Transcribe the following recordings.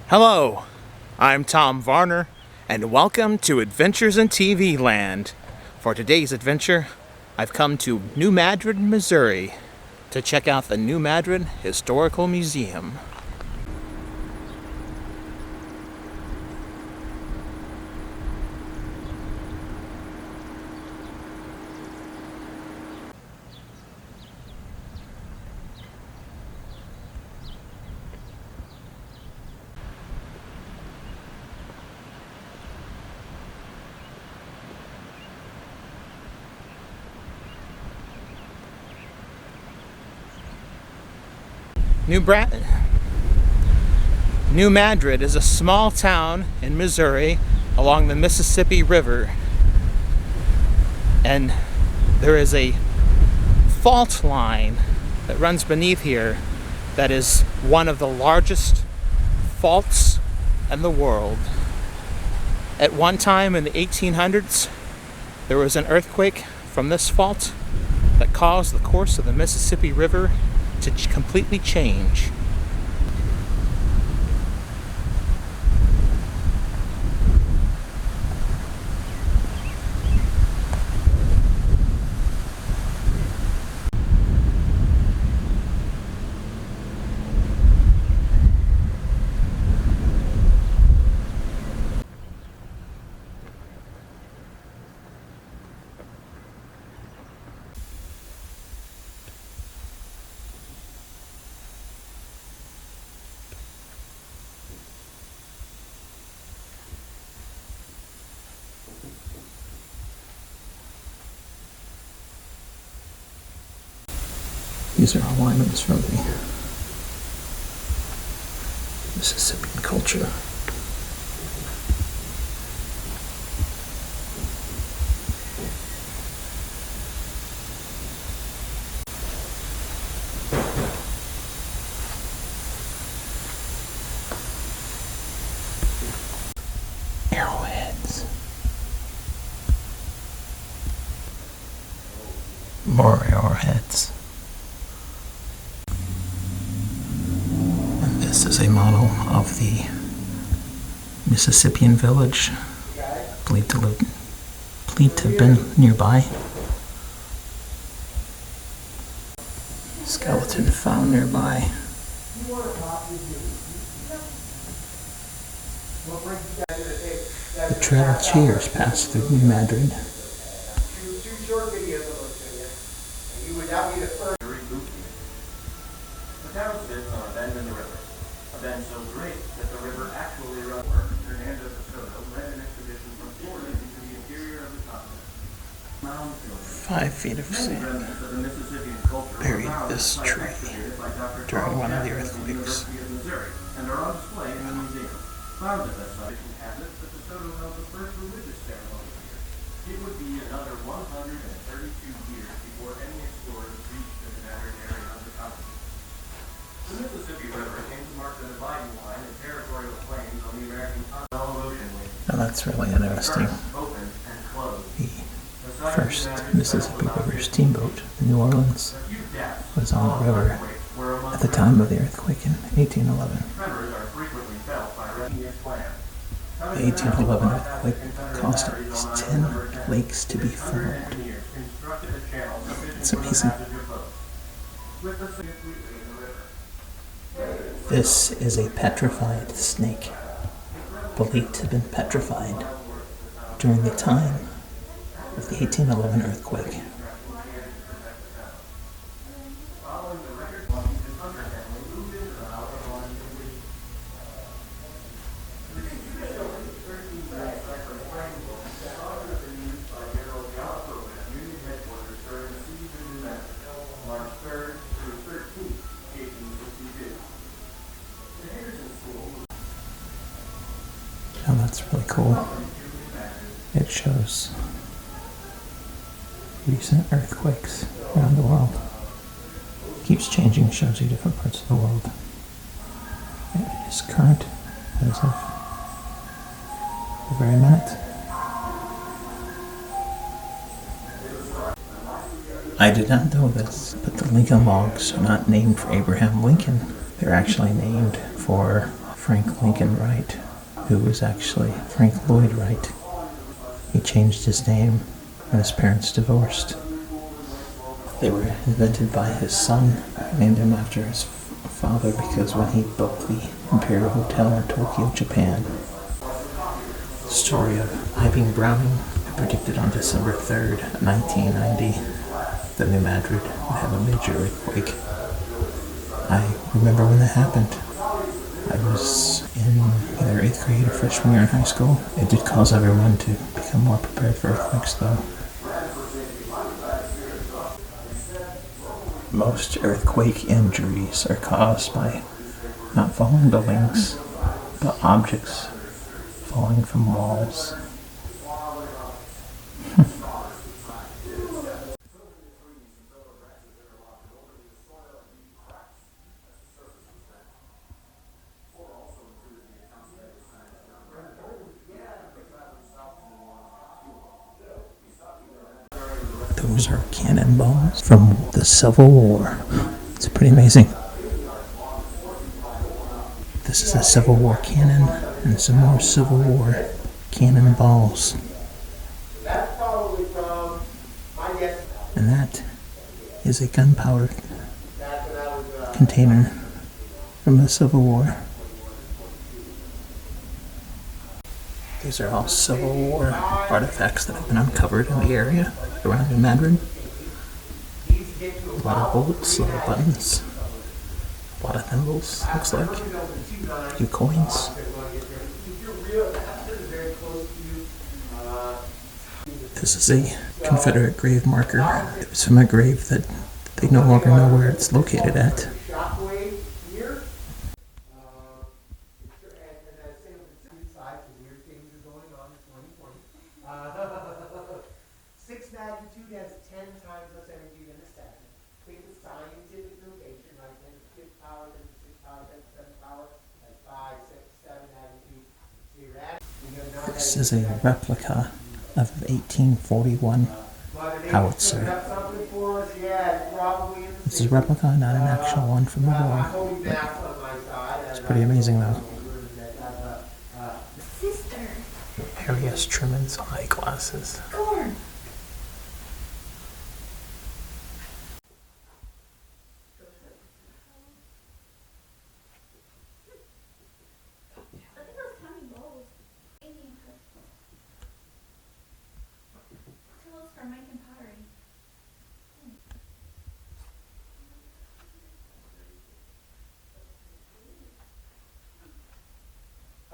Hello, I'm Tom Varner, and welcome to Adventures in TV Land. For today's adventure, I've come to New Madrid, Missouri, to check out the New Madrid Historical Museum. New Madrid is a small town in Missouri along the Mississippi River. And there is a fault line that runs beneath here that is one of the largest faults in the world. At one time in the 1800s, there was an earthquake from this fault that caused the course of the Mississippi River to completely change. These are alignments from the Mississippian culture. Arrowheads. More arrowheads. This is a model of the Mississippian village, believed to have been nearby. Skeleton found nearby. The Trail of Cheers passed through New Madrid. So great that the river actually runs. Hernando Soto led an expedition from Florida into the interior of the continent. 5 feet of sand buried this tree during one of the earthquakes. And are on display in the museum. Found at that site inhabit that the Soto held the first religious ceremony here. It would be another 132 years before any explorers reached the Madrid area of the continent. The Mississippi River came to mark the dividing line in territorial claims on the American continental ocean. Now that's really interesting. Open and closed. The first Mississippi River steamboat, the New Orleans, was on the river at the time of the earthquake in 1811. The 1811 earthquake caused at least 10 lakes to be formed. It's amazing. This is a petrified snake, believed to have been petrified during the time of the 1811 earthquake. Now that's really cool. It shows recent earthquakes around the world. It keeps changing, shows you different parts of the world. It is current as of the very minute. I did not know this, but the Lincoln Logs are not named for Abraham Lincoln. They're actually named for Frank Lincoln Wright, who was actually Frank Lloyd Wright. He changed his name when his parents divorced. They were invented by his son, named him after his father because when he booked the Imperial Hotel in Tokyo, Japan. The story of Irving Browning predicted on December 3rd, 1990, that New Madrid would have a major earthquake. I remember when that happened. I was in either 8th grade or freshman year in high school. It did cause everyone to become more prepared for earthquakes, though. Most earthquake injuries are caused by not falling buildings, but objects falling from walls. Those are cannonballs from the Civil War. It's pretty amazing. This is a Civil War cannon and some more Civil War cannonballs. And that is a gunpowder container from the Civil War. These are all Civil War artifacts that have been uncovered in the area around in Madrid. A lot of bullets, a lot of buttons, a lot of thimbles, looks like. A few coins. This is a Confederate grave marker. It was from a grave that they no longer know where it's located at. This is a replica of an 1841 howitzer. This is a replica, not an actual one from the war. But it's pretty amazing though. Harry S. Truman's eyeglasses.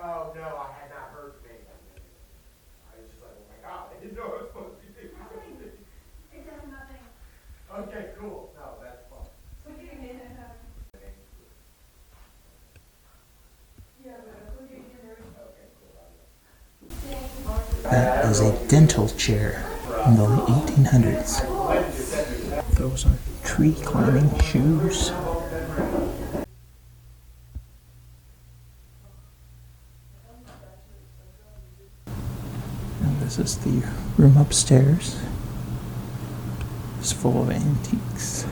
Oh, no, I had not heard the name. I was just like, oh my god, I didn't know it was supposed to be. It does nothing. Okay, cool. No, that's fun. That is a dental chair from the late 1800s. Those are tree climbing shoes. And this is the room upstairs. It's full of antiques.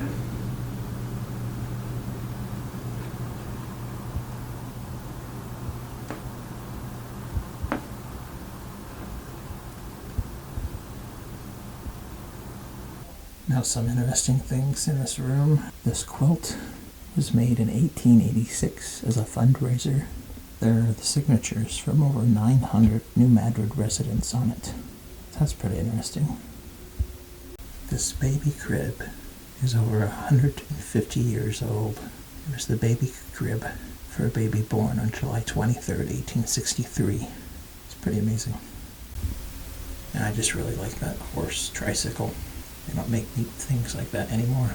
Now some interesting things in this room. This quilt was made in 1886 as a fundraiser. There are the signatures from over 900 New Madrid residents on it. That's pretty interesting. This baby crib is over 150 years old. It was the baby crib for a baby born on July 23rd, 1863. It's pretty amazing. And I just really like that horse tricycle. They don't make neat things like that anymore.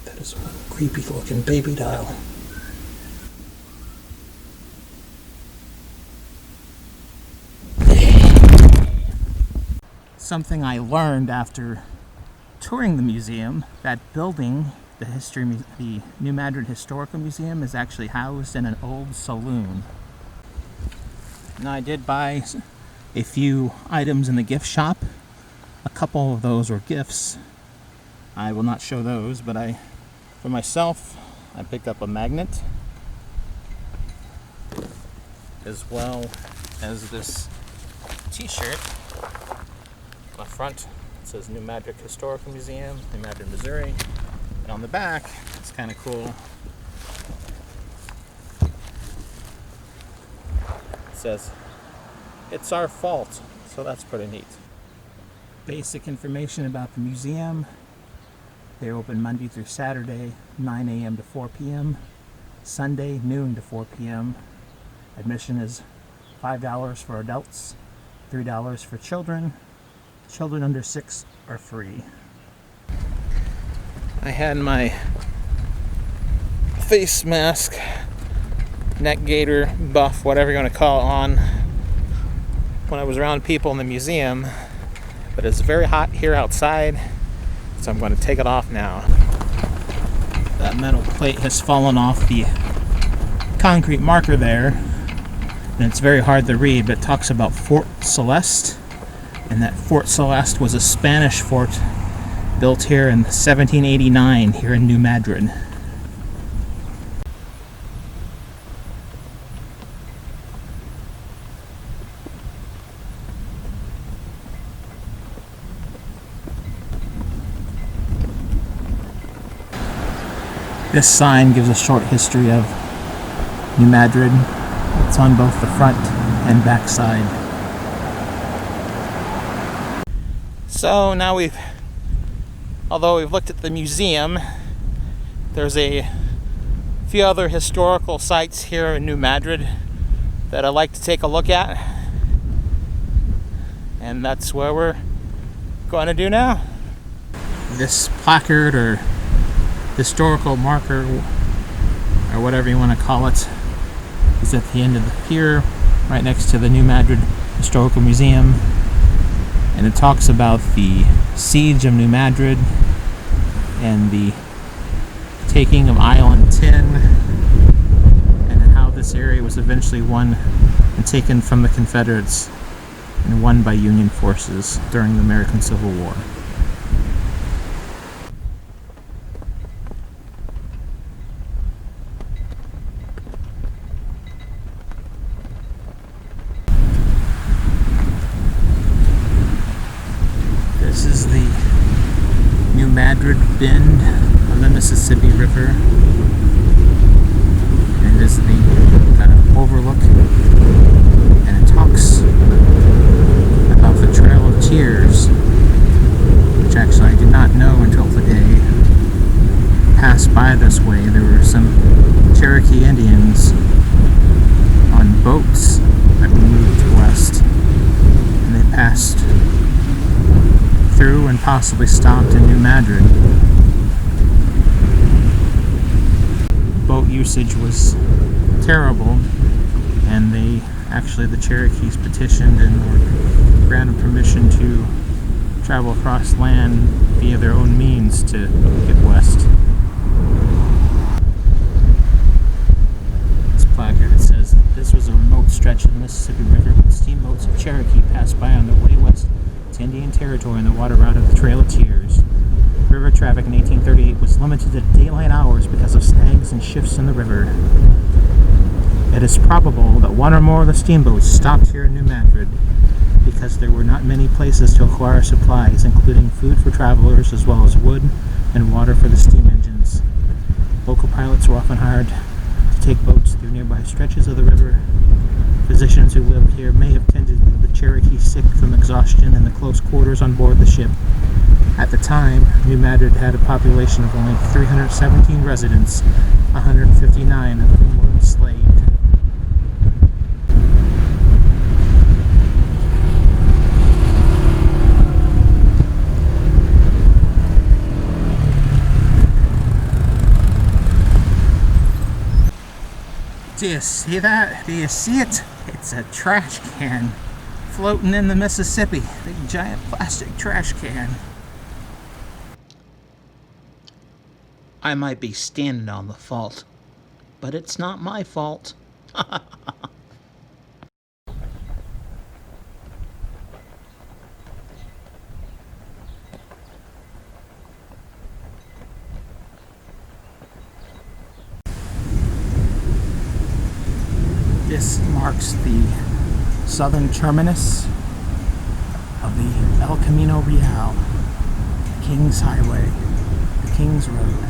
That is one creepy looking baby doll. Something I learned after touring the museum, that building, the New Madrid Historical Museum, is actually housed in an old saloon. Now I did buy a few items in the gift shop. A couple of those were gifts. I will not show those, but for myself, I picked up a magnet, as well as this t-shirt. On the front, it says New Madrid Historical Museum, New Madrid, Missouri. And on the back, it's kind of cool. It says, "It's our fault," so that's pretty neat. Basic information about the museum. They're open Monday through Saturday, 9 a.m. to 4 p.m. Sunday, noon to 4 p.m. Admission is $5 for adults, $3 for children. Children under 6 are free. I had my face mask, neck gaiter, buff, whatever you want to call it, on when I was around people in the museum, but it's very hot here outside, so I'm going to take it off now. That metal plate has fallen off the concrete marker there, and it's very hard to read, but it talks about Fort Celeste, and that Fort Celeste was a Spanish fort built here in 1789 here in New Madrid. This sign gives a short history of New Madrid. It's on both the front and back side. So now although we've looked at the museum, there's a few other historical sites here in New Madrid that I'd like to take a look at. And that's where we're going to do now. This placard or historical marker, or whatever you want to call it, is at the end of the pier, right next to the New Madrid Historical Museum. And it talks about the siege of New Madrid and the taking of Island 10, and how this area was eventually won and taken from the Confederates and won by Union forces during the American Civil War. This is the New Madrid bend of the Mississippi River, and this is the overlook, and it talks about the Trail of Tears, which actually I did not know until today. Passed by this way, there were some Cherokee Indians on boats that moved west, and they passed through and possibly stopped in New Madrid. Boat usage was terrible, and the Cherokees petitioned and were granted permission to travel across land via their own means to get west. This placard, it says, "This was a remote stretch of the Mississippi River when steamboats of Cherokee passed by on their way west to Indian Territory on the water route of the Trail of Tears. River traffic in 1838 was limited to daylight hours because of snags and shifts in the river. It is probable that one or more of the steamboats stopped here in New Madrid because there were not many places to acquire supplies, including food for travelers as well as wood and water for the steam engines. Local pilots were often hired to take boats through nearby stretches of the river. Physicians who lived here may have tended to the Cherokee sick from exhaustion in the close quarters on board the ship. At the time, New Madrid had a population of only 317 residents, 159 of whom were enslaved." Do you see that? Do you see it? It's a trash can floating in the Mississippi. Big giant plastic trash can. I might be standing on the fault, but it's not my fault. This marks the southern terminus of the El Camino Real, the King's Highway, the King's Road.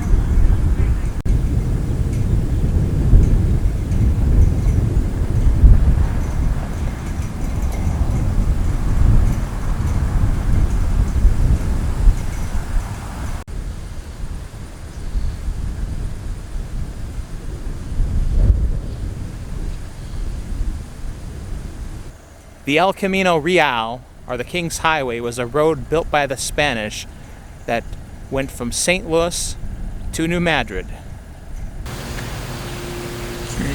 The El Camino Real, or the King's Highway, was a road built by the Spanish that went from St. Louis to New Madrid. Okay,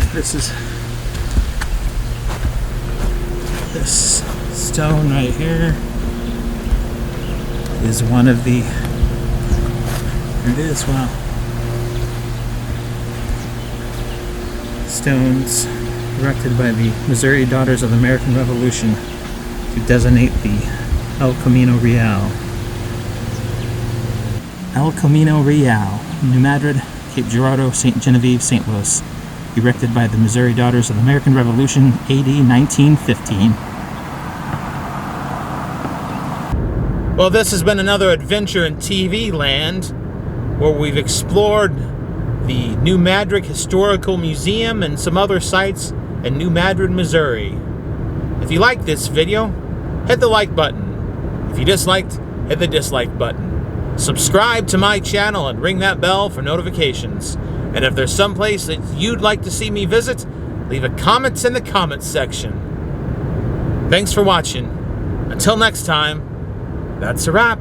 this stone right here is one of the, there it is, wow, stones erected by the Missouri Daughters of the American Revolution to designate the El Camino Real. El Camino Real, New Madrid, Cape Girardeau, St. Genevieve, St. Louis, erected by the Missouri Daughters of the American Revolution, AD 1915. Well, this has been another adventure in TV land, where we've explored the New Madrid Historical Museum and some other sites in New Madrid, Missouri. If you liked this video, hit the like button. If you disliked, hit the dislike button. Subscribe to my channel and ring that bell for notifications. And if there's someplace that you'd like to see me visit, leave a comment in the comments section. Thanks for watching. Until next time, that's a wrap.